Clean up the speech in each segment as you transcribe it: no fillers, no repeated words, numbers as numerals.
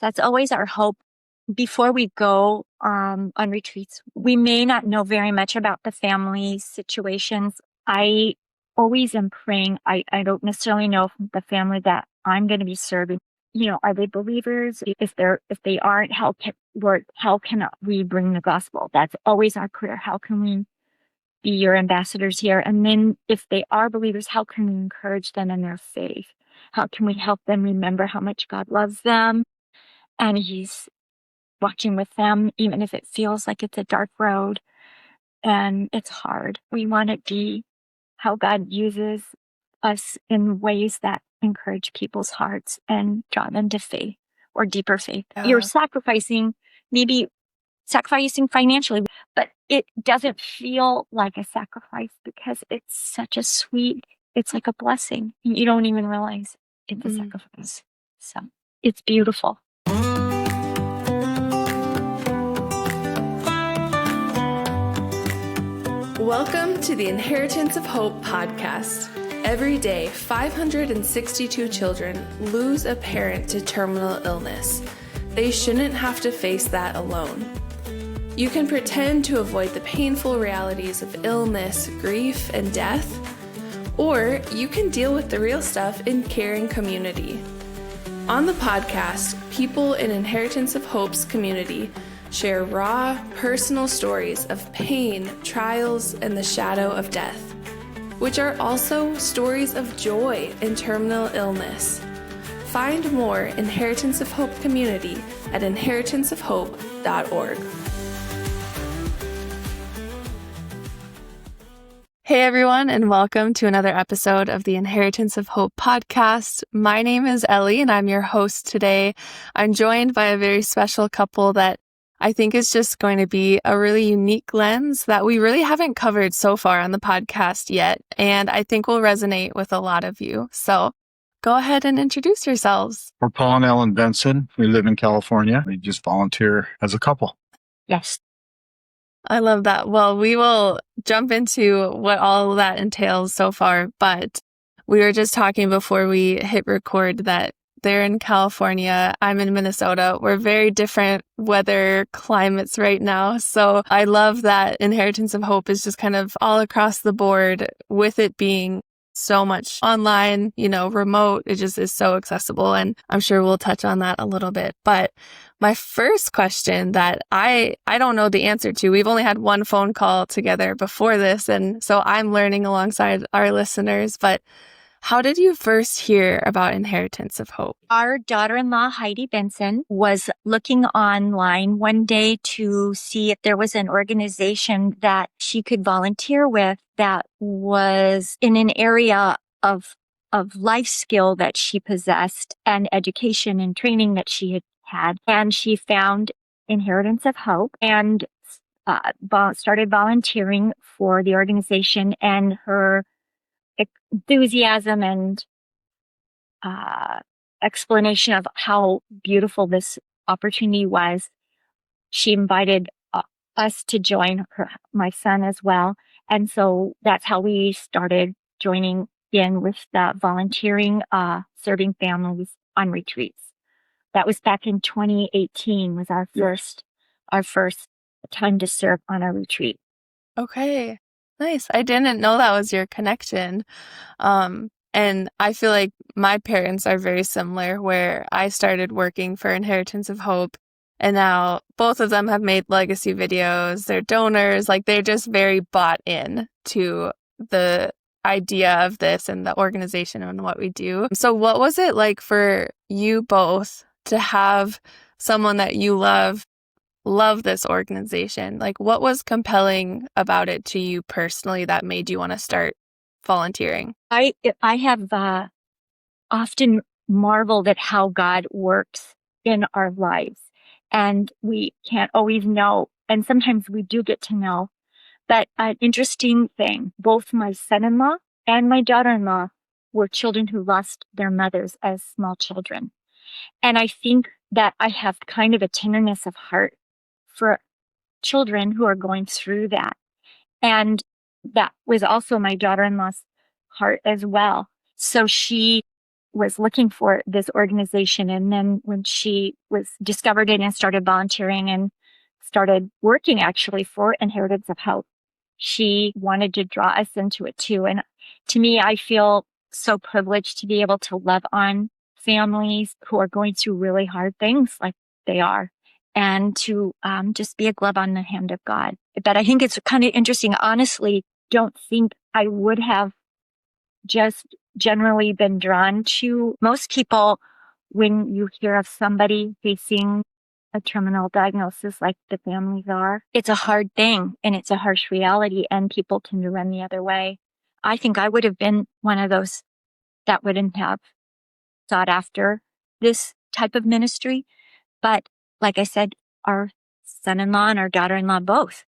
That's always our hope. Before we go on retreats, we may not know very much about the family situations. I always am praying. I don't necessarily know if the family that I'm going to be serving, are they believers? If they aren't, Lord, how can we bring the gospel? That's always our prayer. How can we be your ambassadors here? And then if they are believers, how can we encourage them in their faith? How can we help them remember how much God loves them and He's watching with them, even if it feels like it's a dark road and it's hard? We want to be how God uses us in ways that encourage people's hearts and draw them to faith or deeper faith. You're maybe sacrificing financially, but it doesn't feel like a sacrifice because it's it's like a blessing. You don't even realize it's a sacrifice. So it's beautiful. Welcome to the Inheritance of Hope podcast. Every day, 562 children lose a parent to terminal illness. They shouldn't have to face that alone. You can pretend to avoid the painful realities of illness, grief, and death, or you can deal with the real stuff in caring community. On the podcast, people in Inheritance of Hope's community share raw, personal stories of pain, trials, and the shadow of death, which are also stories of joy in terminal illness. Find more Inheritance of Hope community at inheritanceofhope.org. Hey everyone, and welcome to another episode of the Inheritance of Hope podcast. My name is Ellie, and I'm your host today. I'm joined by a very special couple that I think is just going to be a really unique lens that we really haven't covered so far on the podcast yet, and I think will resonate with a lot of you. So go ahead and introduce yourselves. We're Paul and Ellen Benson. We live in California. We just volunteer as a couple. Yes. I love that. Well, we will jump into what all that entails so far, but we were just talking before we hit record that they're in California. I'm in Minnesota. We're very different weather climates right now. So I love that Inheritance of Hope is just kind of all across the board, with it being so much online, remote. It just is so accessible. And I'm sure we'll touch on that a little bit. But my first question that I don't know the answer to, we've only had one phone call together before this. And so I'm learning alongside our listeners, but how did you first hear about Inheritance of Hope? Our daughter-in-law, Heidi Benson, was looking online one day to see if there was an organization that she could volunteer with that was in an area of life skill that she possessed and education and training that she had had. And she found Inheritance of Hope and started volunteering for the organization, and her enthusiasm and explanation of how beautiful this opportunity was. She invited us to join my son as well. And so that's how we started joining in with the volunteering, serving families on retreats. That was back in 2018 was our first time to serve on a retreat. Okay. Nice. I didn't know that was your connection. And I feel like my parents are very similar, where I started working for Inheritance of Hope, and now both of them have made legacy videos. They're donors, they're just very bought in to the idea of this and the organization and what we do. So what was it like for you both to have someone that you love this organization? What was compelling about it to you personally that made you want to start volunteering? I have often marveled at how God works in our lives, and we can't always know, and sometimes we do get to know. But an interesting thing, both my son-in-law and my daughter-in-law were children who lost their mothers as small children. And I think that I have kind of a tenderness of heart for children who are going through that. And that was also my daughter-in-law's heart as well. So she was looking for this organization. And then when she discovered it and started volunteering and started working actually for Inheritance of Hope, she wanted to draw us into it too. And to me, I feel so privileged to be able to love on families who are going through really hard things like they are, and to just be a glove on the hand of God. But I think it's kind of interesting. Honestly, don't think I would have just generally been drawn to most people. When you hear of somebody facing a terminal diagnosis like the families are, it's a hard thing and it's a harsh reality, and people tend to run the other way. I think I would have been one of those that wouldn't have sought after this type of ministry. But like I said, our son-in-law and our daughter-in-law both,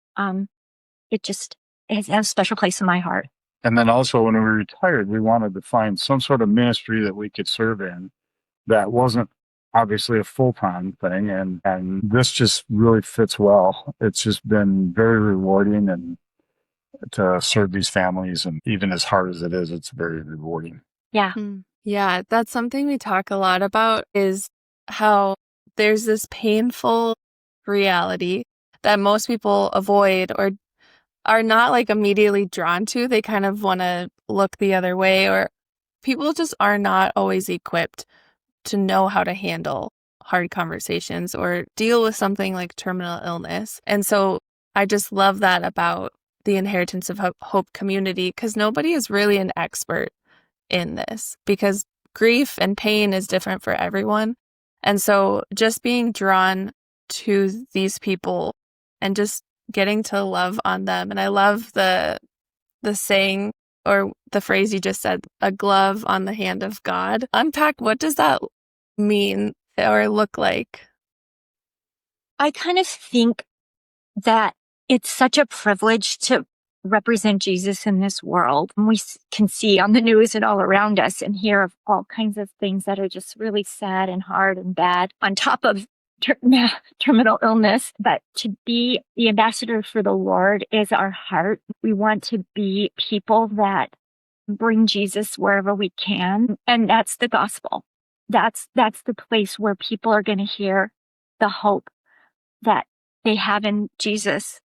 it just has a special place in my heart. And then also when we retired, we wanted to find some sort of ministry that we could serve in that wasn't obviously a full-time thing. And this just really fits well. It's just been very rewarding and to serve these families. And even as hard as it is, it's very rewarding. Yeah. Yeah, that's something we talk a lot about, is how there's this painful reality that most people avoid or are not like immediately drawn to. They kind of want to look the other way, or people just are not always equipped to know how to handle hard conversations or deal with something like terminal illness. And so I just love that about the Inheritance of Hope community, because nobody is really an expert in this, because grief and pain is different for everyone. And so just being drawn to these people and just getting to love on them. And I love the saying, or the phrase you just said, a glove on the hand of God. Unpack, what does that mean or look like? I kind of think that it's such a privilege to represent Jesus in this world. And we can see on the news and all around us and hear of all kinds of things that are just really sad and hard and bad on top of terminal illness. But to be the ambassador for the Lord is our heart. We want to be people that bring Jesus wherever we can. And that's the gospel. That's the place where people are going to hear the hope that they have in Jesus.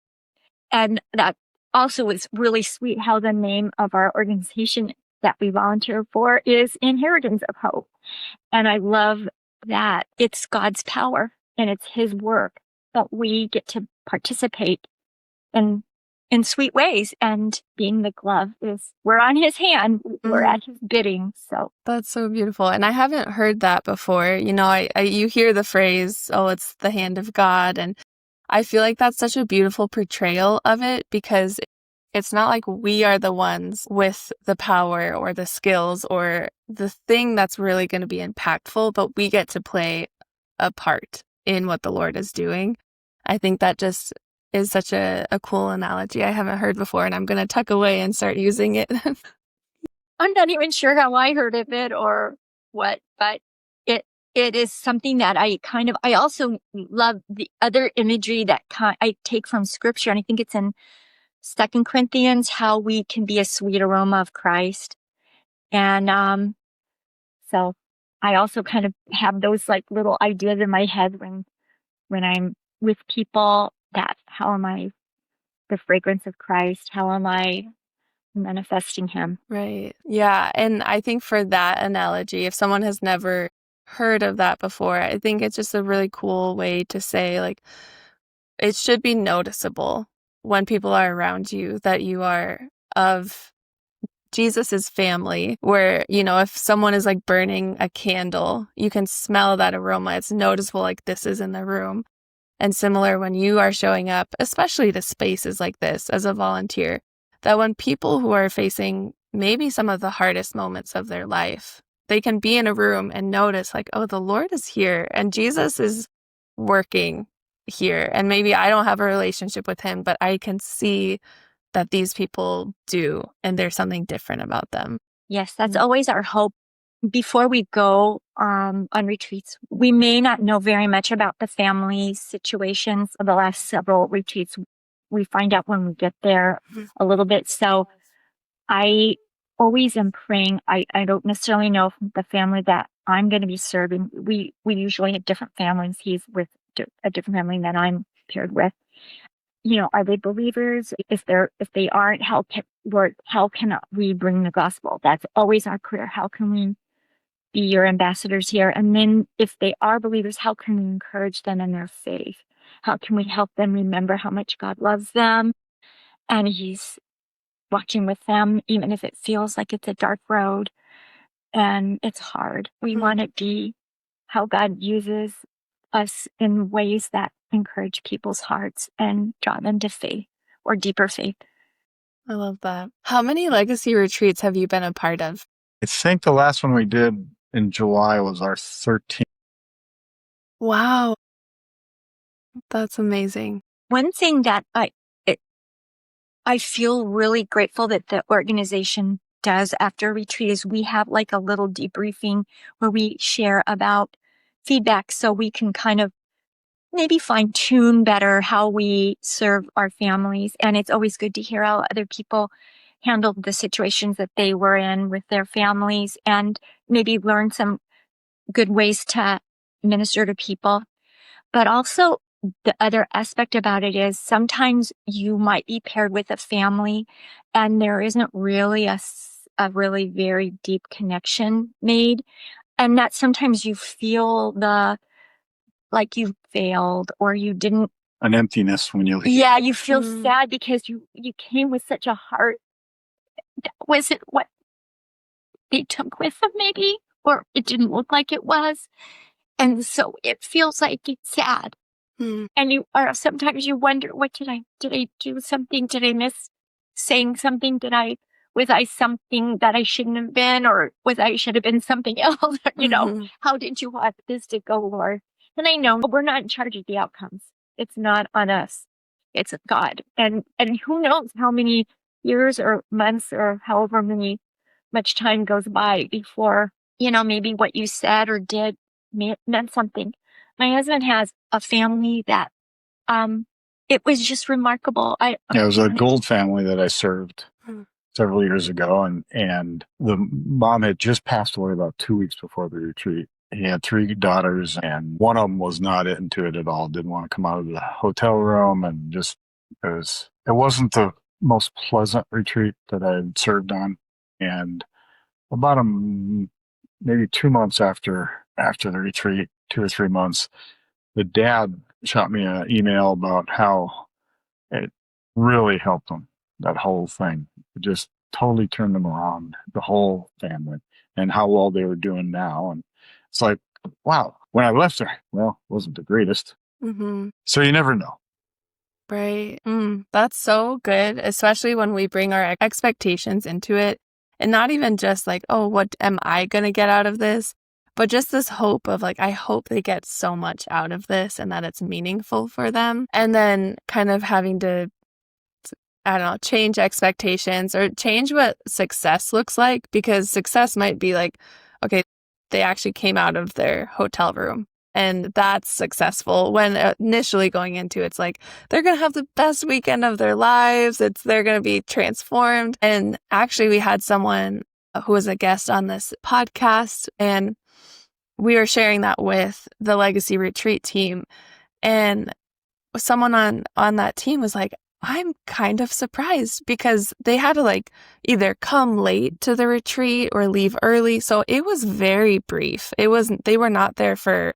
And that also is really sweet how the name of our organization that we volunteer for is Inheritance of Hope. And I love that it's God's power and it's his work, but we get to participate in sweet ways. And being the glove is, we're on his hand, we're at his bidding. So that's so beautiful. And I haven't heard that before. You know, you hear the phrase, oh, it's the hand of God. And I feel like that's such a beautiful portrayal of it, because it's not like we are the ones with the power or the skills or the thing that's really going to be impactful, but we get to play a part in what the Lord is doing. I think that just is such a cool analogy I haven't heard before, and I'm going to tuck away and start using it. I'm not even sure how I heard of it or what, but it is something that I also love the other imagery that I take from scripture. And I think it's in 2 Corinthians, how we can be a sweet aroma of Christ. And so I also kind of have those like little ideas in my head when I'm with people, that how am I the fragrance of Christ? How am I manifesting him? Right. Yeah. And I think for that analogy, if someone has never heard of that before, I think it's just a really cool way to say, like, it should be noticeable when people are around you that you are of Jesus's family, where, you know, if someone is like burning a candle, you can smell that aroma. It's noticeable, like this is in the room. And similar when you are showing up, especially to spaces like this as a volunteer, that when people who are facing maybe some of the hardest moments of their life, they can be in a room and notice, like, oh, the Lord is here and Jesus is working here. And maybe I don't have a relationship with him, but I can see that these people do, and there's something different about them. Yes, that's always our hope. Before we go on retreats, we may not know very much about the family situations of the last several retreats. We find out when we get there a little bit. So I always am praying. I don't necessarily know if the family that I'm going to be serving, we usually have different families. He's with a different family than I'm paired with. Are they believers? If they aren't, Lord, how can we bring the gospel? That's always our prayer. How can we be your ambassadors here? And then if they are believers, how can we encourage them in their faith? How can we help them remember how much God loves them and He's watching with them, even if it feels like it's a dark road and it's hard. We want to be how God uses us in ways that encourage people's hearts and draw them to faith or deeper faith. I love that. How many legacy retreats have you been a part of? I think the last one we did in July was our 13th. Wow. That's amazing. One thing that I feel really grateful that the organization does after a retreat is we have like a little debriefing where we share about feedback so we can kind of maybe fine tune better how we serve our families. And it's always good to hear how other people handled the situations that they were in with their families and maybe learn some good ways to minister to people. But also the other aspect about it is sometimes you might be paired with a family and there isn't really a really very deep connection made. And that sometimes you feel like you failed or you didn't. An emptiness when you leave. Yeah, you feel sad because you came with such a heart. Was it what they took with them maybe? Or it didn't look like it was. And so it feels like it's sad. And sometimes you wonder, what did I do something? Did I miss saying something? Was I something that I shouldn't have been, or should have been something else? How did you want this to go, Lord? And I know we're not in charge of the outcomes. It's not on us. It's God. And who knows how many years or months or however much time goes by before, maybe what you said or did meant something. My husband has a family that, it was just remarkable. It was a Gold family that I served several years ago, and the mom had just passed away about 2 weeks before the retreat. He had 3 daughters, and one of them was not into it at all. Didn't want to come out of the hotel room, and just it wasn't the most pleasant retreat that I had served on. And about maybe 2 months after the retreat, 2 or 3 months, the dad shot me an email about how it really helped him, that whole thing. It just totally turned them around, the whole family, and how well they were doing now. And it's like, wow, when I left there, well, it wasn't the greatest. So you never know. Right. That's so good, especially when we bring our expectations into it. And not even just like, oh, what am I going to get out of this? But just this hope of like, I hope they get so much out of this and that it's meaningful for them. And then kind of having to, I don't know, change expectations or change what success looks like, because success might be like, okay, they actually came out of their hotel room and that's successful, when initially going into it's like, they're going to have the best weekend of their lives. They're going to be transformed. And actually we had someone who was a guest on this podcast, and we were sharing that with the Legacy Retreat team. And someone on that team was like, I'm kind of surprised, because they had to like either come late to the retreat or leave early. So it was very brief. They were not there for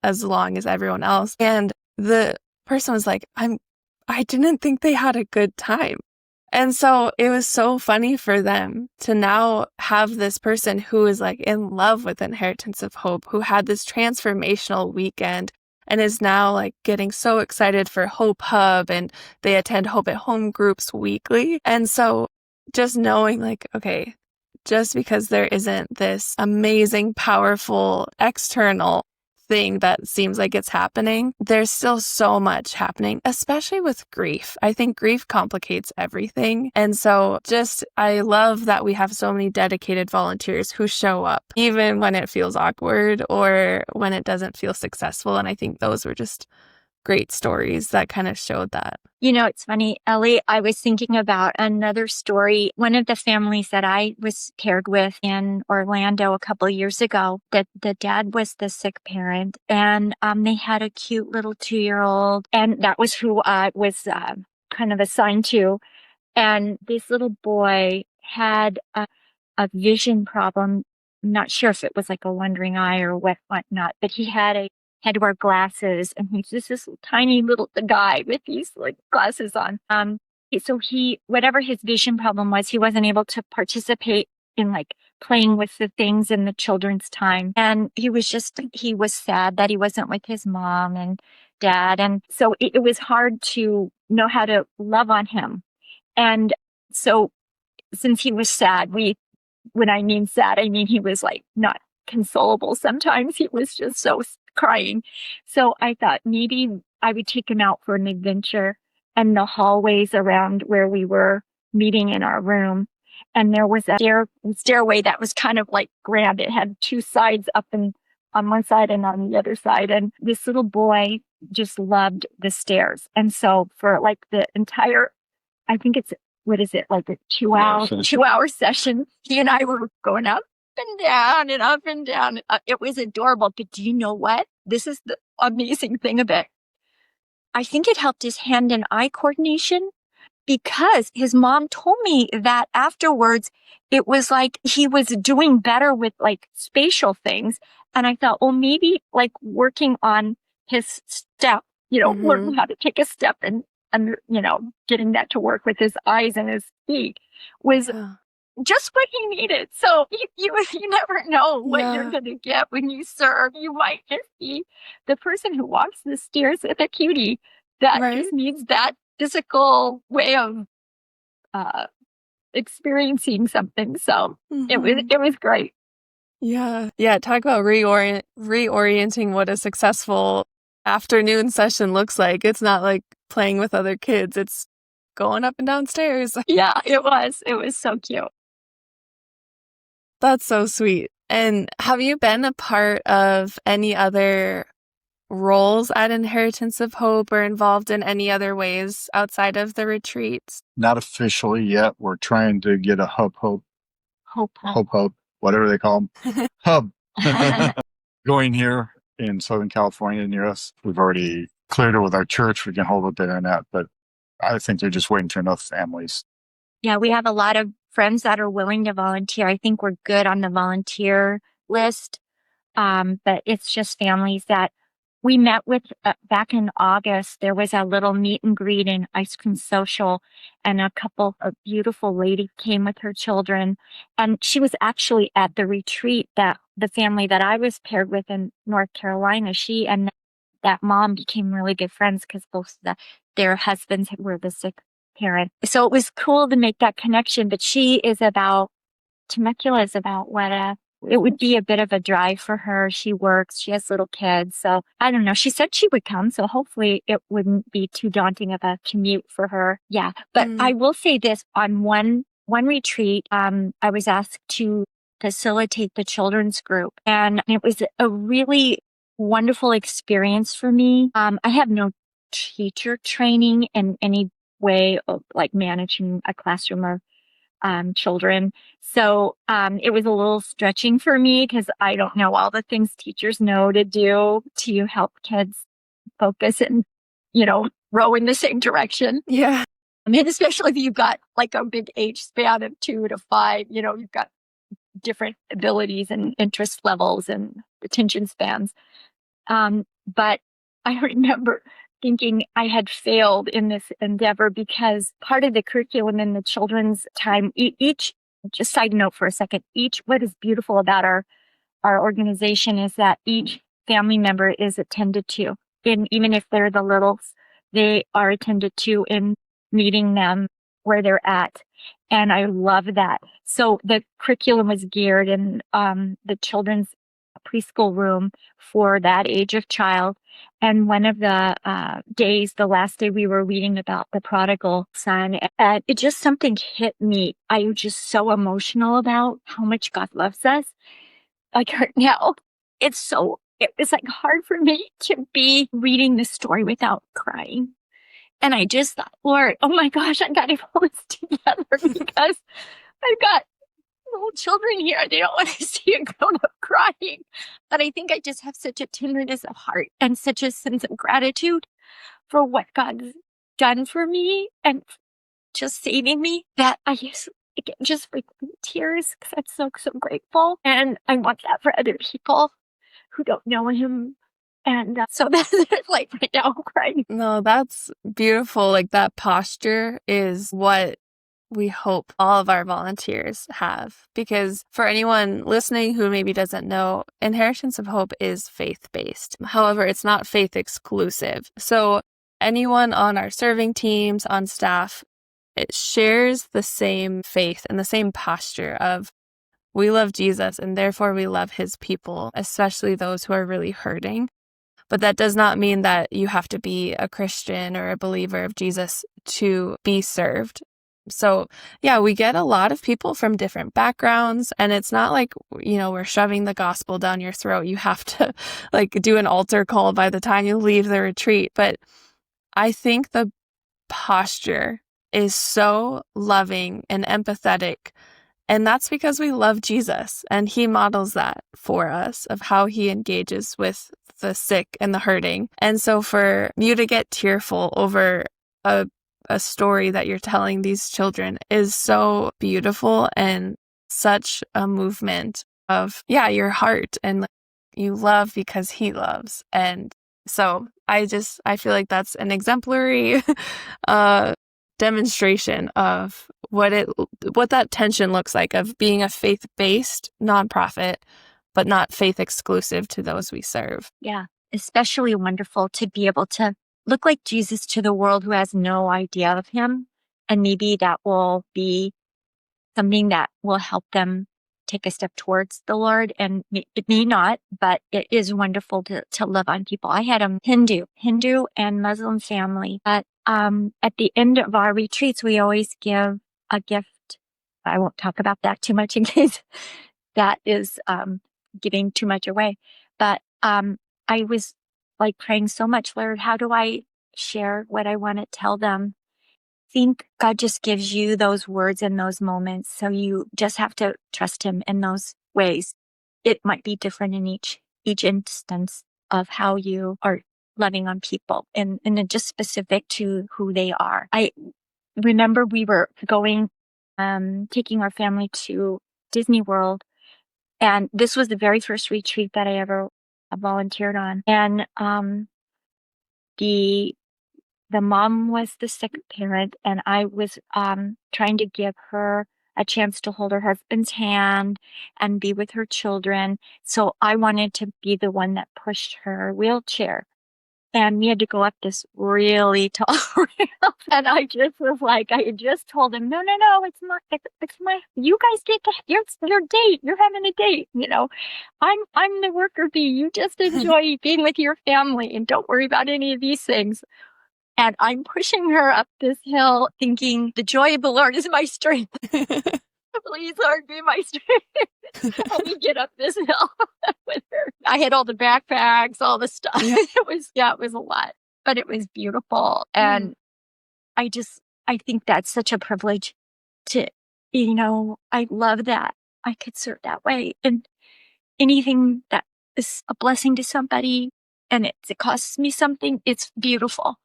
as long as everyone else. And the person was like, I didn't think they had a good time. And so it was so funny for them to now have this person who is like in love with Inheritance of Hope, who had this transformational weekend and is now like getting so excited for Hope Hub, and they attend Hope at Home groups weekly. And so just knowing like, okay, just because there isn't this amazing, powerful external thing that seems like it's happening, there's still so much happening, especially with grief. I think grief complicates everything. And so I love that we have so many dedicated volunteers who show up, even when it feels awkward or when it doesn't feel successful. And I think those were just great stories that kind of showed that. You know, it's funny, Ellie, I was thinking about another story. One of the families that I was paired with in Orlando a couple of years ago, that the dad was the sick parent, and they had a cute little 2-year-old, and that was who I was kind of assigned to. And this little boy had a vision problem. I'm not sure if it was like a wandering eye or whatnot, but he had to wear glasses, and he's just this tiny little guy with these like glasses on. So whatever his vision problem was, he wasn't able to participate in like playing with the things in the children's time. And he was sad that he wasn't with his mom and dad. And so it was hard to know how to love on him. And so since he was sad, when I mean sad, I mean he was like not consolable. Sometimes he was just so crying. So I thought maybe I would take him out for an adventure and the hallways around where we were meeting in our room. And there was a stairway that was kind of like grand. It had 2 sides up and on one side and on the other side. And this little boy just loved the stairs. And so for like the entire, I think it's, what is it, like a 2-hour session, he and I were going up and down and up and down. It was adorable. But do you know what? This is the amazing thing of it. I think it helped his hand and eye coordination, because his mom told me that afterwards it was like he was doing better with like spatial things. And I thought, well, maybe like working on his step, learning how to take a step and getting that to work with his eyes and his feet was just what he needed. So you never know what you're going to get when you serve. You might just be the person who walks the stairs with a cutie that just needs that physical way of experiencing something. So it was great. Yeah. Talk about reorienting what a successful afternoon session looks like. It's not like playing with other kids. It's going up and down stairs. Yeah, it was. It was so cute. That's so sweet. And have you been a part of any other roles at Inheritance of Hope or involved in any other ways outside of the retreats? Not officially yet. We're trying to get a Hope, whatever they call them, hub going here in Southern California near us. We've already cleared it with our church. We can hold it there and that, but I think they're just waiting for enough families. Yeah, we have a lot of friends that are willing to volunteer. I think we're good on the volunteer list, but it's just families that we met with back in August. There was a little meet and greet and ice cream social, and a beautiful lady came with her children. And she was actually at the retreat that the family that I was paired with in North Carolina, she and that mom became really good friends because both their husbands were the sick parent. So it was cool to make that connection. But Temecula is about it would be a bit of a drive for her. She works, she has little kids. So I don't know. She said she would come. So hopefully it wouldn't be too daunting of a commute for her. Yeah. But I will say this, on one retreat, I was asked to facilitate the children's group, and it was a really wonderful experience for me. I have no teacher training in any way of like managing a classroom or children. So it was a little stretching for me because I don't know all the things teachers know to do to help kids focus and, row in the same direction. Yeah. I mean, especially if you've got like a big age span of 2 to 5, you've got different abilities and interest levels and attention spans. But I remember thinking I had failed in this endeavor because part of the curriculum in the children's time, just side note for a second, what is beautiful about our organization is that each family member is attended to. And even if they're the littles, they are attended to in meeting them where they're at. And I love that. So the curriculum was geared in the children's preschool room for that age of child. And one of the days, the last day, we were reading about the prodigal son, and it just something hit me. I was just so emotional about how much God loves us. Like right now, it's so it was like hard for me to be reading the story without crying. And I just thought, Lord, oh my gosh, I got to pull this together because I've got little children here. They don't want to see a grown up crying. But I think I just have such a tenderness of heart and such a sense of gratitude for what God's done for me and just saving me that I just break into tears because I'm so grateful. And I want that for other people who don't know him. And so that's like right now I'm crying. No, that's beautiful. Like that posture is what we hope all of our volunteers have. Because for anyone listening who maybe doesn't know, Inheritance of Hope is faith-based. However, it's not faith exclusive. So anyone on our serving teams, on staff, it shares the same faith and the same posture of we love Jesus and therefore we love his people, especially those who are really hurting. But that does not mean that you have to be a Christian or a believer of Jesus to be served. So yeah, we get a lot of people from different backgrounds, and it's not like, we're shoving the gospel down your throat. You have to like do an altar call by the time you leave the retreat. But I think the posture is so loving and empathetic. And that's because we love Jesus, and he models that for us of how he engages with the sick and the hurting. And so for you to get tearful over a story that you're telling these children is so beautiful and such a movement of, your heart, and you love because he loves. And so I feel like that's an exemplary demonstration of what that tension looks like of being a faith-based nonprofit, but not faith exclusive to those we serve. Yeah, especially wonderful to be able to look like Jesus to the world who has no idea of him. And maybe that will be something that will help them take a step towards the Lord. And it may not, but it is wonderful to love on people. I had a Hindu and Muslim family. But at the end of our retreats, we always give a gift. I won't talk about that too much in case that is giving too much away. But I was like praying so much, Lord, how do I share what I want to tell them? I think God just gives you those words in those moments. So you just have to trust him in those ways. It might be different in each instance of how you are loving on people and just specific to who they are. I remember we were going, taking our family to Disney World. And this was the very first retreat that I ever volunteered on. And the mom was the sick parent, and I was trying to give her a chance to hold her husband's hand and be with her children. So I wanted to be the one that pushed her wheelchair. And we had to go up this really tall ramp. And I just was like, I just told him, no, it's my, you guys get to, your date. You're having a date. I'm the worker bee. You just enjoy being with your family and don't worry about any of these things. And I'm pushing her up this hill thinking the joy of the Lord is my strength. Please, Lord, be my strength. Help me get up this hill with her. I had all the backpacks, all the stuff. Yeah. It was a lot, but it was beautiful. And I think that's such a privilege to, I love that I could serve that way. And anything that is a blessing to somebody and it costs me something, it's beautiful.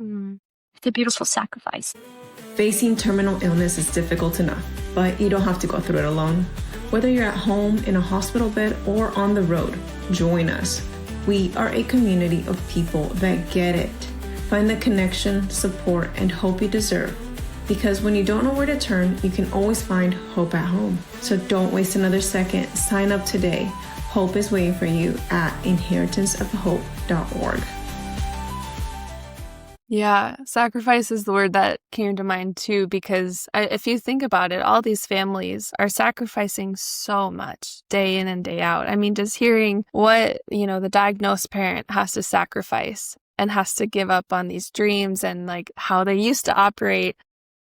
It's a beautiful sacrifice. Facing terminal illness is difficult enough, but you don't have to go through it alone. Whether you're at home, in a hospital bed, or on the road, join us. We are a community of people that get it. Find the connection, support, and hope you deserve. Because when you don't know where to turn, you can always find hope at home. So don't waste another second. Sign up today. Hope is waiting for you at inheritanceofhope.org. Yeah, sacrifice is the word that came to mind too, because if you think about it, all these families are sacrificing so much day in and day out. I mean, just hearing what, the diagnosed parent has to sacrifice and has to give up on these dreams and how they used to operate,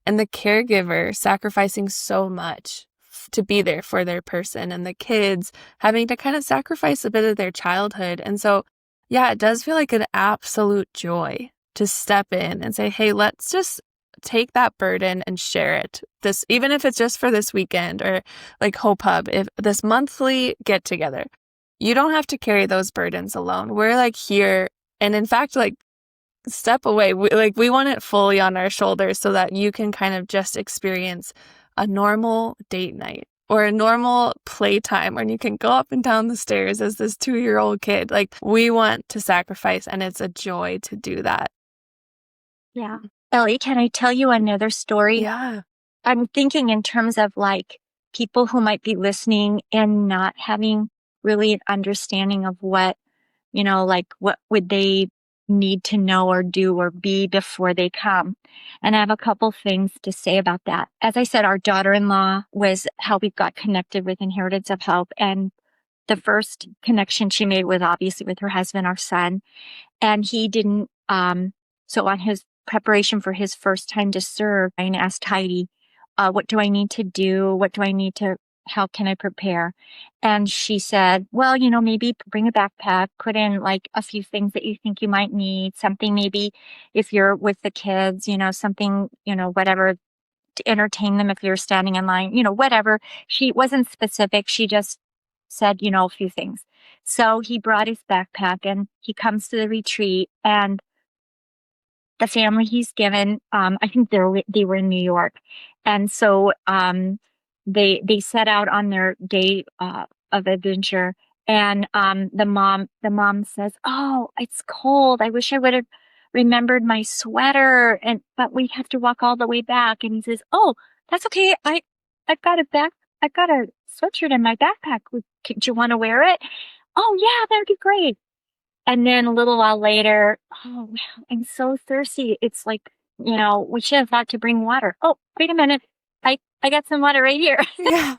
and the caregiver sacrificing so much to be there for their person, and the kids having to kind of sacrifice a bit of their childhood. And so, yeah, it does feel like an absolute joy to step in and say, hey, let's just take that burden and share it. This, even if it's just for this weekend, or like Hope Hub, if this monthly get together, you don't have to carry those burdens alone. We're like here. And in fact, like, step away. We want it fully on our shoulders so that you can kind of just experience a normal date night or a normal playtime when you can go up and down the stairs as this 2-year-old kid. Like, we want to sacrifice, and it's a joy to do that. Yeah. Ellie, can I tell you another story? Yeah. I'm thinking in terms of like people who might be listening and not having really an understanding of what, like what would they need to know or do or be before they come. And I have a couple things to say about that. As I said, our daughter-in-law was how we got connected with Inheritance of Hope. And the first connection she made was obviously with her husband, our son. And he didn't, so on his preparation for his first time to serve, I asked Heidi, what do I need to do? How can I prepare? And she said, well, maybe bring a backpack, put in like a few things that you think you might need, something maybe if you're with the kids, something, whatever to entertain them if you're standing in line, whatever. She wasn't specific. She just said, a few things. So he brought his backpack and he comes to the retreat, and the family he's given, I think they were in New York. And so, they set out on their day, of adventure. And, the mom says, oh, it's cold. I wish I would have remembered my sweater, but we have to walk all the way back. And he says, oh, that's okay. I've got a sweatshirt in my backpack. Do you want to wear it? Oh yeah, that'd be great. And then a little while later, oh, wow, I'm so thirsty. It's like, we should have thought to bring water. Oh, wait a minute. I got some water right here. Yeah.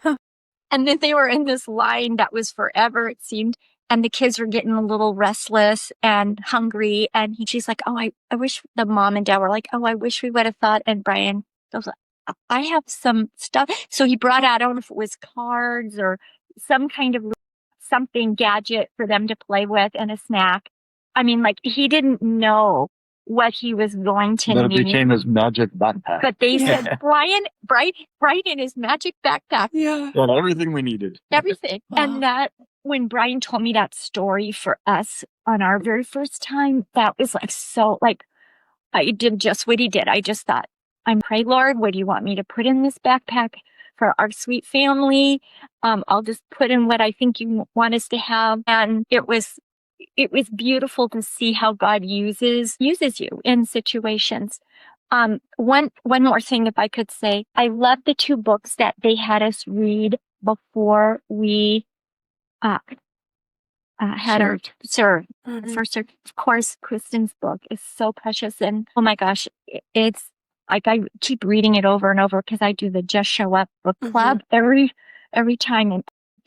And then they were in this line that was forever, it seemed. And the kids were getting a little restless and hungry. And she's like, oh, I wish the mom and dad were like, oh, I wish we would have thought. And Brian goes, I have some stuff. So he brought out, I don't know if it was cards or some kind of something gadget for them to play with and a snack. I mean, like, he didn't know what he was going to Then need. it became his magic backpack. But they said, Brian in his magic backpack. Yeah. Got everything we needed. Everything. Wow. And that, when Brian told me that story for us on our very first time, that was like, so like, I did just what he did. I just thought, I'm pray, Lord, what do you want me to put in this backpack for our sweet family? I'll just put in what I think you want us to have. And it was beautiful to see how God uses you in situations. One more thing, if I could say, I love the 2 books that they had us read before we had our serve. Mhm. First, of course, Kristen's book is so precious, and oh my gosh, it's like I keep reading it over and over because I do the Just Show Up book club every time.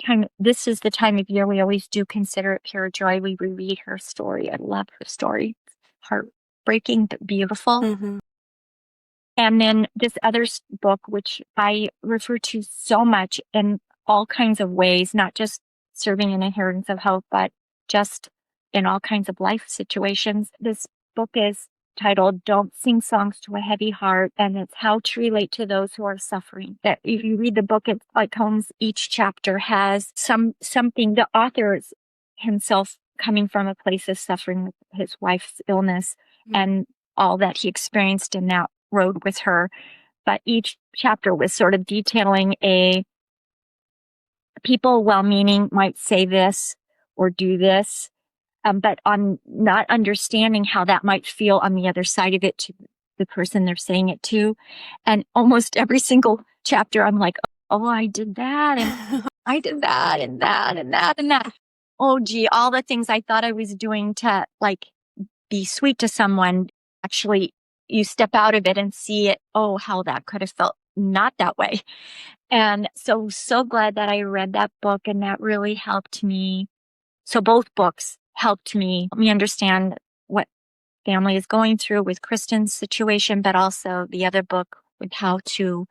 And this is the time of year we always do consider it pure joy. We reread her story. I love her story. It's heartbreaking but beautiful. Mhm. And then this other book, which I refer to so much in all kinds of ways, not just serving an Inheritance of Hope, but just in all kinds of life situations. This book is titled Don't Sing Songs to a Heavy Heart, and it's how to relate to those who are suffering. That if you read the book, it like comes, each chapter has something. The author is himself coming from a place of suffering with his wife's illness and all that he experienced in that road with her. But each chapter was sort of detailing people well-meaning might say this or do this, but on not understanding how that might feel on the other side of it to the person they're saying it to. And almost every single chapter, I'm like, oh, I did that, and I did that, and that, and that, and that. Oh, gee, all the things I thought I was doing to like be sweet to someone, actually, you step out of it and see it. Oh, how that could have felt not that way. And so glad that I read that book, and that really helped me. So both books helped me understand what family is going through with Kristen's situation, but also the other book with how to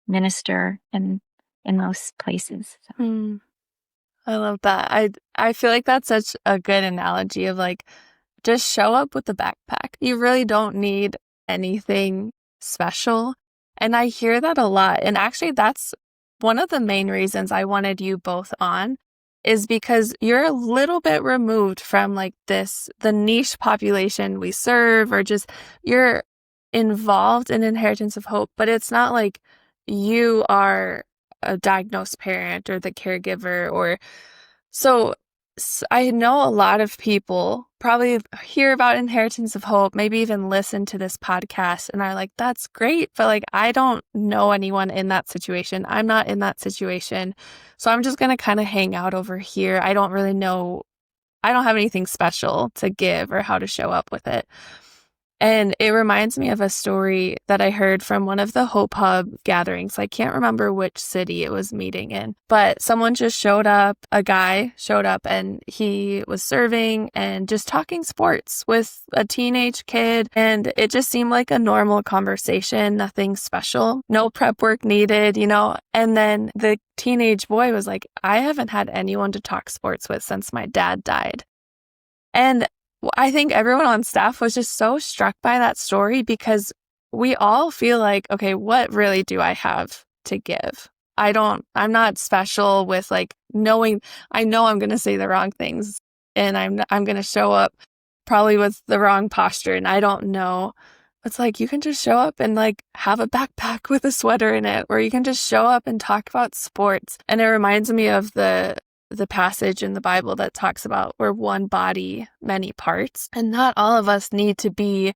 minister and in those places. So. Mm, I love that. I feel like that's such a good analogy of like, just show up with a backpack. You really don't need anything special. And I hear that a lot. And actually, that's one of the main reasons I wanted you both on, is because you're a little bit removed from like the niche population we serve, or just you're involved in Inheritance of Hope, but it's not like you are a diagnosed parent or the caregiver. Or so I know a lot of people probably hear about Inheritance of Hope, maybe even listen to this podcast and are like, that's great, but like, I don't know anyone in that situation. I'm not in that situation. So I'm just going to kind of hang out over here. I don't really know. I don't have anything special to give or how to show up with it. And it reminds me of a story that I heard from one of the Hope Hub gatherings. I can't remember which city it was meeting in, but someone just showed up, a guy showed up, and he was serving and just talking sports with a teenage kid. And it just seemed like a normal conversation, nothing special, no prep work needed, you know? And then the teenage boy was like, I haven't had anyone to talk sports with since my dad died. And I think everyone on staff was just so struck by that story, because we all feel like, okay, what really do I have to give? I'm not special with like knowing, I know I'm going to say the wrong things, and I'm going to show up probably with the wrong posture, and I don't know. It's like, you can just show up and like have a backpack with a sweater in it, or you can just show up and talk about sports. And it reminds me of the passage in the Bible that talks about we're one body, many parts. And not all of us need to be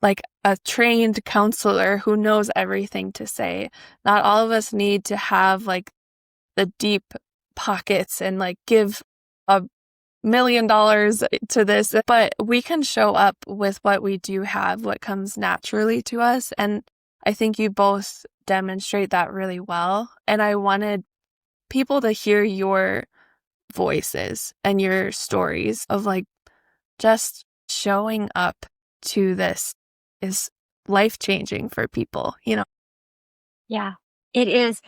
like a trained counselor who knows everything to say. Not all of us need to have like the deep pockets and like give $1 million to this, but we can show up with what we do have, what comes naturally to us. And I think you both demonstrate that really well. And I wanted people to hear your voices and your stories of like just showing up to this is life-changing for people, you know? Yeah, it is.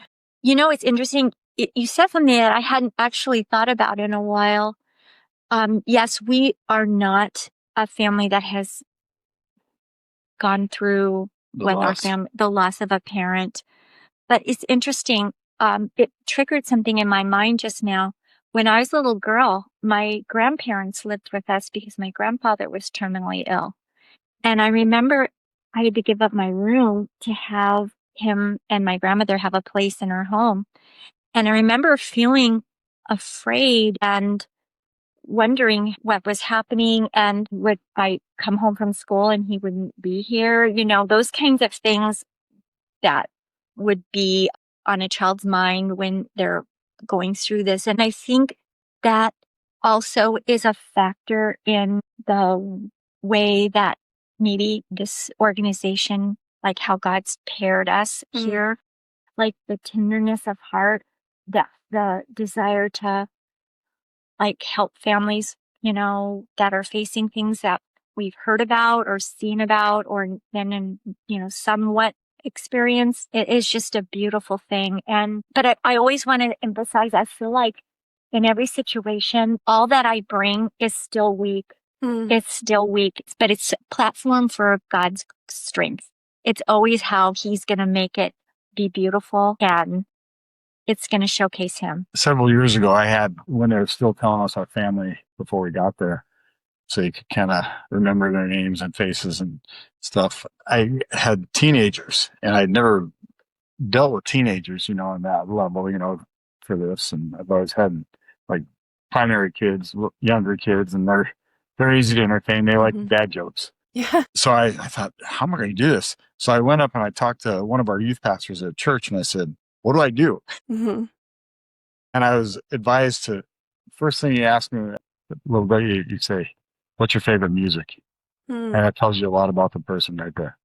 You know, it's interesting. You said something that I hadn't actually thought about in a while. Yes, we are not a family that has gone through the loss of a parent, but it's interesting. It triggered something in my mind just now. When I was a little girl, my grandparents lived with us because my grandfather was terminally ill. And I remember I had to give up my room to have him and my grandmother have a place in her home. And I remember feeling afraid and wondering what was happening, and would I come home from school and he wouldn't be here? You know, those kinds of things that would be on a child's mind when they're going through this. And I think that also is a factor in the way that maybe this organization, like how God's paired us here, like the tenderness of heart, the desire to like help families, you know, that are facing things that we've heard about or seen about or been in, you know, somewhat experience. It is just a beautiful thing. But I always want to emphasize, I feel like in every situation, all that I bring is still weak. It's still weak, but it's a platform for God's strength. It's always how He's going to make it be beautiful, and it's going to showcase Him. Several years ago, I had, when they were still telling us our family before we got there, so you could kind of remember their names and faces and stuff. I had teenagers, and I'd never dealt with teenagers, you know, on that level, you know, for this. And I've always had like primary kids, younger kids, and they're easy to entertain. They like dad jokes. Yeah. So I thought, how am I going to do this? So I went up and I talked to one of our youth pastors at church, and I said, what do I do? Mm-hmm. And I was advised to, first thing you ask me, a little bit, you say, what's your favorite music? And that tells you a lot about the person right there.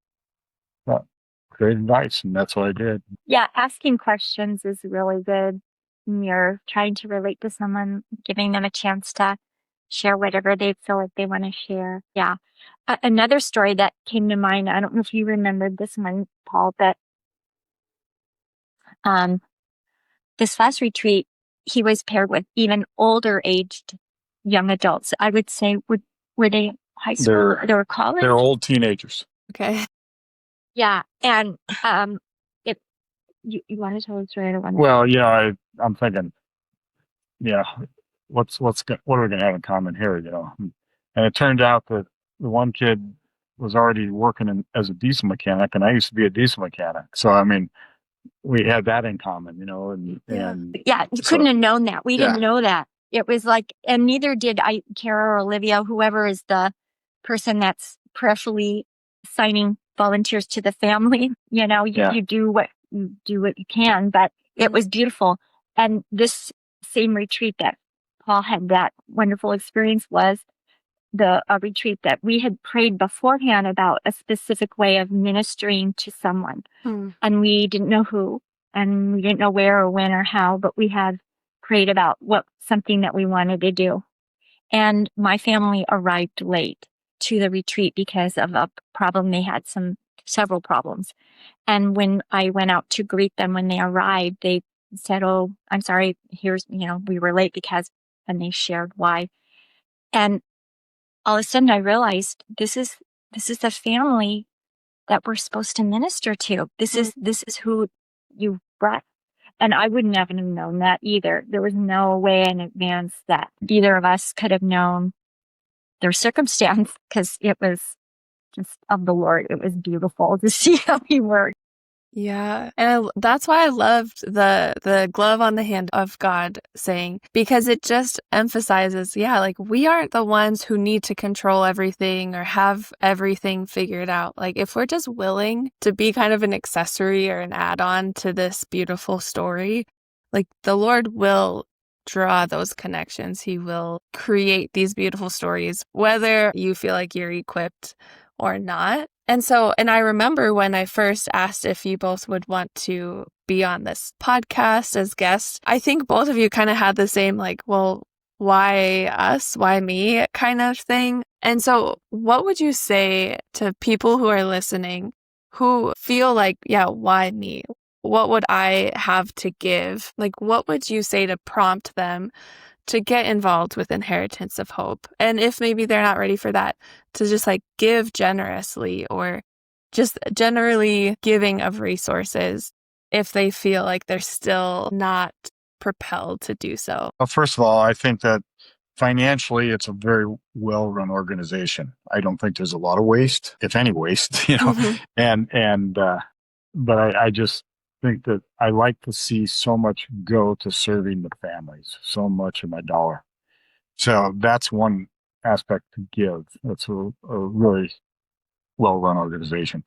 Well, great advice. And that's what I did. Yeah, asking questions is really good. When you're trying to relate to someone, giving them a chance to share whatever they feel like they want to share. Yeah. Another story that came to mind, I don't know if you remembered this one, Paul, but this last retreat, he was paired with even older aged young adults. I would say, were they high school? They were college? They're old teenagers. Okay. Yeah. And it you want to tell the story? I don't want to. Well, I'm thinking, what are we gonna have in common here? And it turned out that the one kid was already working as a diesel mechanic, and I used to be a diesel mechanic. So I mean, we had that in common, and Yeah, you couldn't have known that. We didn't Yeah. know that. It was like, and neither did Kara or Olivia, whoever is the person that's prayerfully signing volunteers to the family. You do what you can, but it was beautiful. And this same retreat that Paul had that wonderful experience was a retreat that we had prayed beforehand about a specific way of ministering to someone. And we didn't know who, and we didn't know where or when or how, but we had prayed about something that we wanted to do. And my family arrived late to the retreat because of a problem. They had several problems. And when I went out to greet them when they arrived, they said, "Oh, I'm sorry. We were late because," and they shared why. And all of a sudden I realized this is the family that we're supposed to minister to. This is who you brought. And I wouldn't have known that either. There was no way in advance that either of us could have known their circumstance, because it was just of the Lord. It was beautiful to see how he worked. Yeah. And that's why I loved the glove on the hand of God saying, because it just emphasizes, like we aren't the ones who need to control everything or have everything figured out. Like if we're just willing to be kind of an accessory or an add-on to this beautiful story, like the Lord will draw those connections. He will create these beautiful stories, whether you feel like you're equipped or not. And I remember when I first asked if you both would want to be on this podcast as guests, I think both of you kind of had the same, like, well, why us? Why me? Kind of thing. And so what would you say to people who are listening who feel like, why me? What would I have to give? Like, what would you say to prompt them to get involved with Inheritance of Hope? And if maybe they're not ready for that, to just like give generously, or just generally giving of resources if they feel like they're still not propelled to do so. Well, first of all, I think that financially it's a very well-run organization. I don't think there's a lot of waste, if any waste, Mm-hmm. but I just think that I like to see so much go to serving the families, so much of my dollar. So that's one aspect to give. That's a really well-run organization.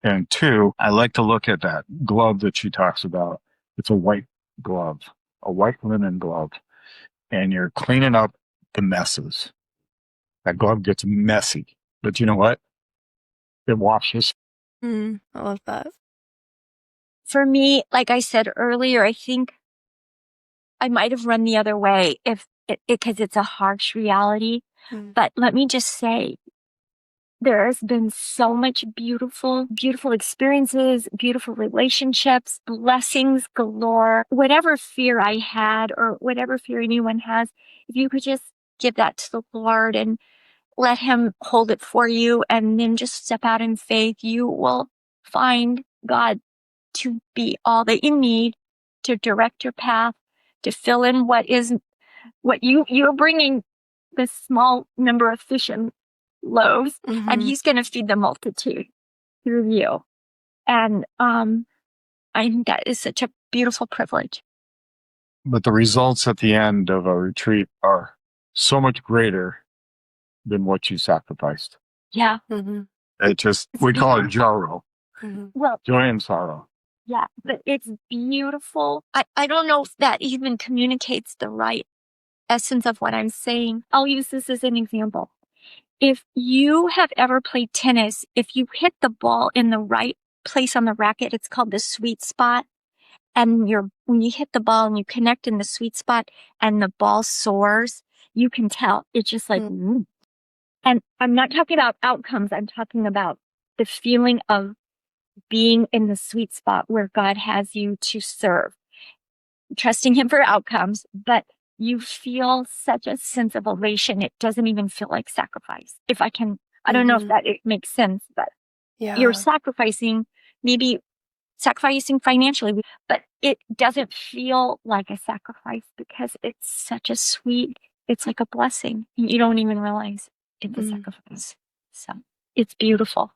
And two, I like to look at that glove that she talks about. It's a white glove, a white linen glove, and you're cleaning up the messes. That glove gets messy, but you know what? It washes. I love that. For me, like I said earlier, I think I might have run the other way because it's a harsh reality. But let me just say, there has been so much beautiful, beautiful experiences, beautiful relationships, blessings galore. Whatever fear I had or whatever fear anyone has, if you could just give that to the Lord and let him hold it for you, and then just step out in faith, you will find God to be all that you need to direct your path, to fill in what you're bringing, this small number of fish and loaves, and he's going to feed the multitude through you. And I think that is such a beautiful privilege. But the results at the end of a retreat are so much greater than what you sacrificed. Yeah. We call it Jaro. Well, Joy and sorrow. Yeah, but it's beautiful. I don't know if that even communicates the right essence of what I'm saying. I'll use this as an example. If you have ever played tennis, if you hit the ball in the right place on the racket, it's called the sweet spot. And when you hit the ball and you connect in the sweet spot and the ball soars, you can tell. It's just like, And I'm not talking about outcomes. I'm talking about the feeling of being in the sweet spot where God has you to serve. trusting him for outcomes, but you feel such a sense of elation. It doesn't even feel like sacrifice. I don't know if that it makes sense, but you're maybe sacrificing financially, but it doesn't feel like a sacrifice because it's like a blessing. You don't even realize it's a sacrifice. So it's beautiful.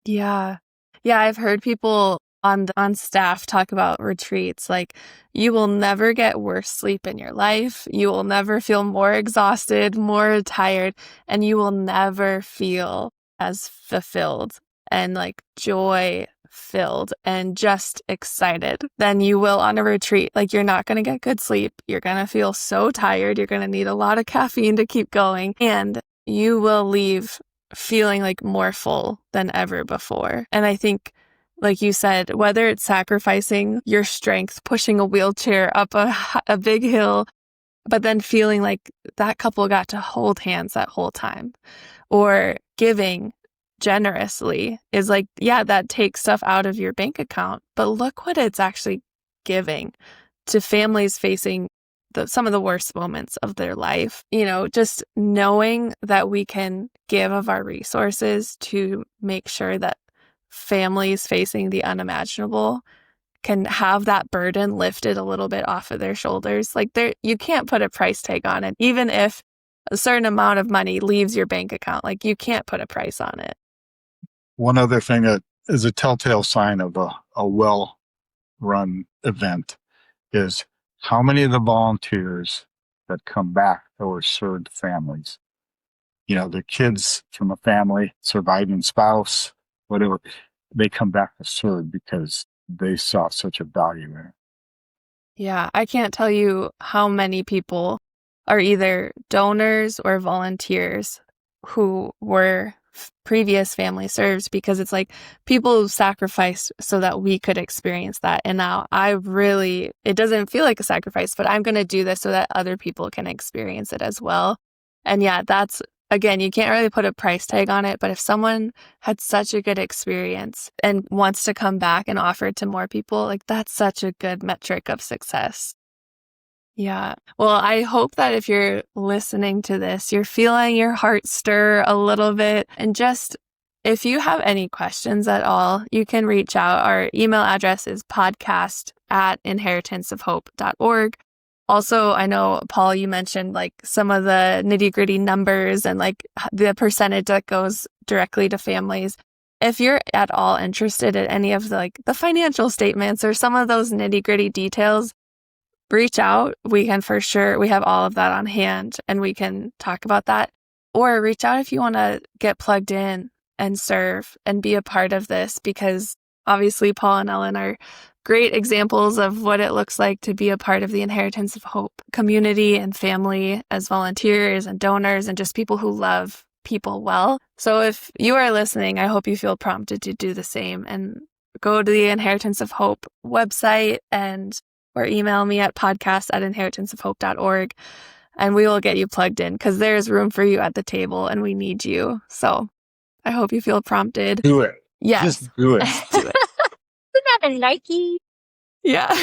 Yeah. Yeah, I've heard people on staff talk about retreats. Like, you will never get worse sleep in your life. You will never feel more exhausted, more tired, and you will never feel as fulfilled and like joy filled and just excited than you will on a retreat. Like, you're not going to get good sleep. You're going to feel so tired. You're going to need a lot of caffeine to keep going. And you will leave feeling like more full than ever before. And I think, like you said, whether it's sacrificing your strength, pushing a wheelchair up a big hill, but then feeling like that couple got to hold hands that whole time, or giving generously is like, yeah, that takes stuff out of your bank account, but look what it's actually giving to families facing some of the worst moments of their life. You know, just knowing that we can give of our resources to make sure that families facing the unimaginable can have that burden lifted a little bit off of their shoulders. Like, you can't put a price tag on it. Even if a certain amount of money leaves your bank account, like, you can't put a price on it. One other thing that is a telltale sign of a well-run event is how many of the volunteers that come back that were served families. You know, the kids from a family, surviving spouse, whatever, they come back to serve because they saw such a value in it. Yeah, I can't tell you how many people are either donors or volunteers who were previous family serves, because it's like people sacrificed so that we could experience that. And now it doesn't feel like a sacrifice, but I'm going to do this so that other people can experience it as well. And yeah, that's, again, you can't really put a price tag on it, but if someone had such a good experience and wants to come back and offer it to more people, like, that's such a good metric of success. Yeah. Well, I hope that if you're listening to this, you're feeling your heart stir a little bit. And just, if you have any questions at all, you can reach out. Our email address is podcast@inheritanceofhope.org. Also, I know, Paul, you mentioned like some of the nitty-gritty numbers and like the percentage that goes directly to families. If you're at all interested in any of the financial statements or some of those nitty-gritty details, reach out. We have all of that on hand and we can talk about that. Or reach out if you want to get plugged in and serve and be a part of this, because obviously Paul and Ellen are great examples of what it looks like to be a part of the Inheritance of Hope community and family as volunteers and donors and just people who love people well. So if you are listening, I hope you feel prompted to do the same and go to the Inheritance of Hope website or email me at podcast@inheritanceofhope.org, and we will get you plugged in, because there's room for you at the table and we need you. So I hope you feel prompted. Do it. Yes. Just do it. Do it. Isn't that a Nike? Yeah.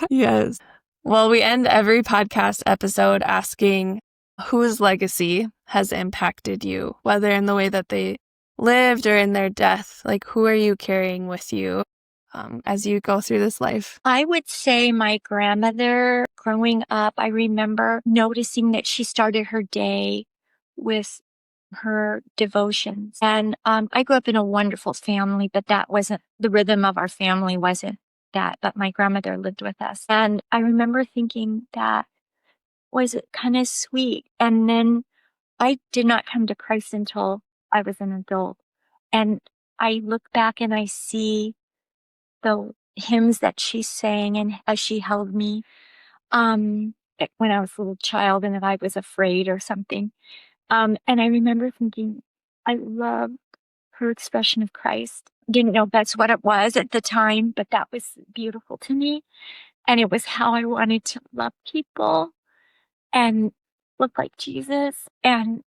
Yes. Well, we end every podcast episode asking whose legacy has impacted you, whether in the way that they lived or in their death. Like, who are you carrying with you as you go through this life? I would say my grandmother. Growing up, I remember noticing that she started her day with her devotions. And I grew up in a wonderful family, but that wasn't the rhythm of our family, wasn't that. But my grandmother lived with us. And I remember thinking that was kind of sweet. And then I did not come to Christ until I was an adult. And I look back and I see the hymns that she sang and as she held me when I was a little child and if I was afraid or something. And I remember thinking, I love her expression of Christ. Didn't know that's what it was at the time, but that was beautiful to me. And it was how I wanted to love people and look like Jesus. And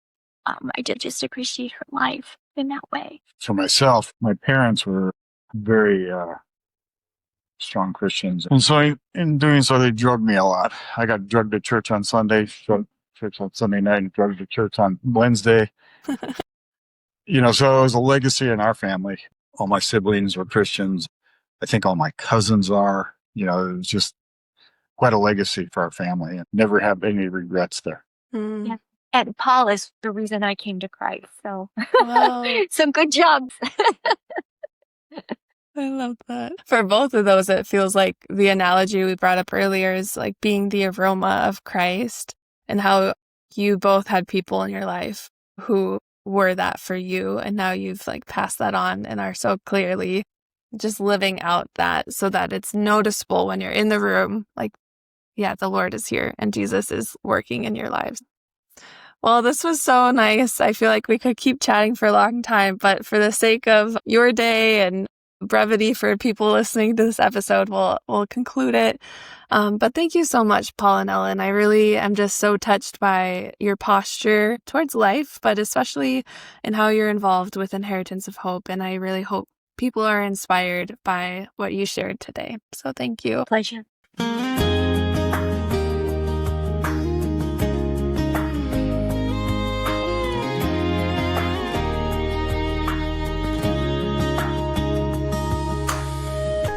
I did just appreciate her life in that way. For myself, my parents were very strong Christians. And so in doing so, they drugged me a lot. I got drugged to church on Sunday, drugged to church on Sunday night, and drugged to church on Wednesday. So it was a legacy in our family. All my siblings were Christians. I think all my cousins are. It was just quite a legacy for our family, and never have any regrets there. Mm. Yeah. And Paul is the reason I came to Christ. So, Wow. so good job. I love that. For both of those, it feels like the analogy we brought up earlier is like being the aroma of Christ, and how you both had people in your life who were that for you. And now you've like passed that on and are so clearly just living out that so that it's noticeable when you're in the room. Like, yeah, the Lord is here and Jesus is working in your lives. Well, this was so nice. I feel like we could keep chatting for a long time, but for the sake of your day and brevity for people listening to this episode, we'll conclude it. But thank you so much, Paul and Ellen. I really am just so touched by your posture towards life, but especially in how you're involved with Inheritance of Hope. And I really hope people are inspired by what you shared today. So thank you. Pleasure.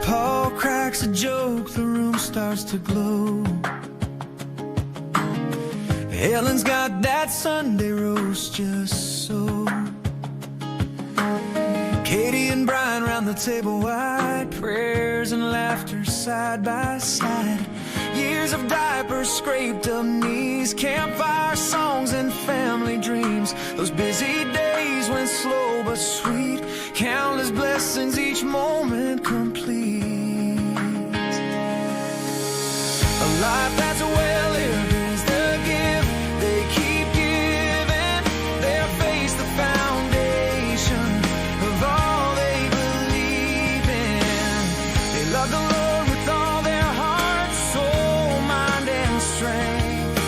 Paul cracks a joke, the room starts to glow. Ellen's got that Sunday roast just so. Katie and Brian round the table wide, prayers and laughter side by side. Years of diapers, scraped up knees, campfire songs and family dreams. Those busy days went slow but sweet, countless blessings each moment complete. A life that's well lived is the gift they keep giving. Their faith's the foundation of all they believe in. They love the Lord with all their heart, soul, mind, and strength.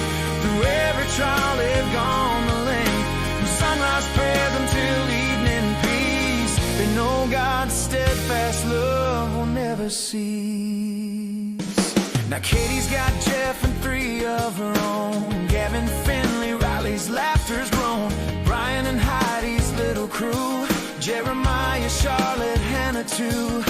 Through every trial they've gone the length, from sunrise prayers until evening peace. They know God's steadfast love will never cease. Now Katie's got Jeff and 3 of her own. Gavin, Finley, Riley's laughter's grown. Brian and Heidi's little crew. Jeremiah, Charlotte, Hannah too.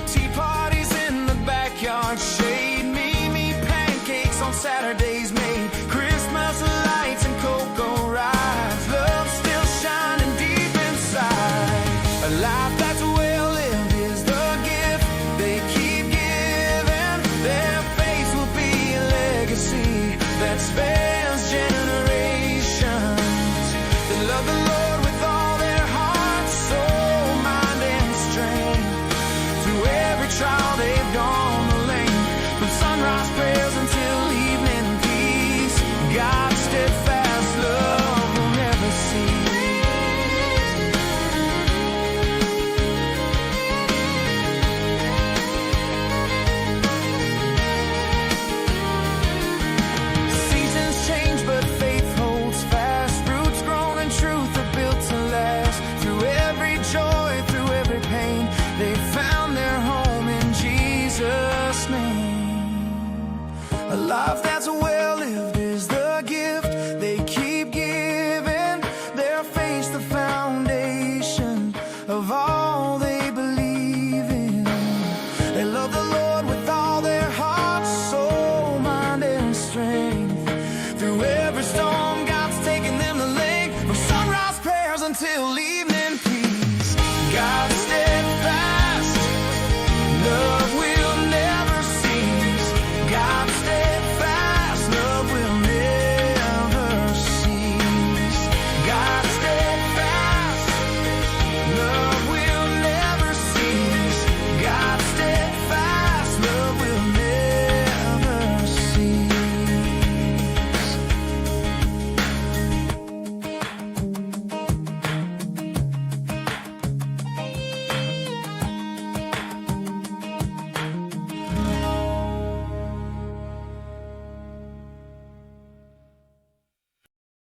Tea parties in the backyard shade. Me pancakes on Saturdays made. Christmas lights and cocoa rides. Love still shining deep inside. A life that's well lived is the gift they keep giving. Their faith will be a legacy that spans generations. They love the Lord with all their heart, soul, mind, and strength. Through every trial they've gone the length, from sunrise prayers until evening peace. God's steadfast love will never cease. Seasons change, but faith holds fast. Roots grown and truth are built to last. Through every joy, through every pain, they found their home in Jesus' name. A life that's well lived is the gift they keep giving. Their faith's the foundation of all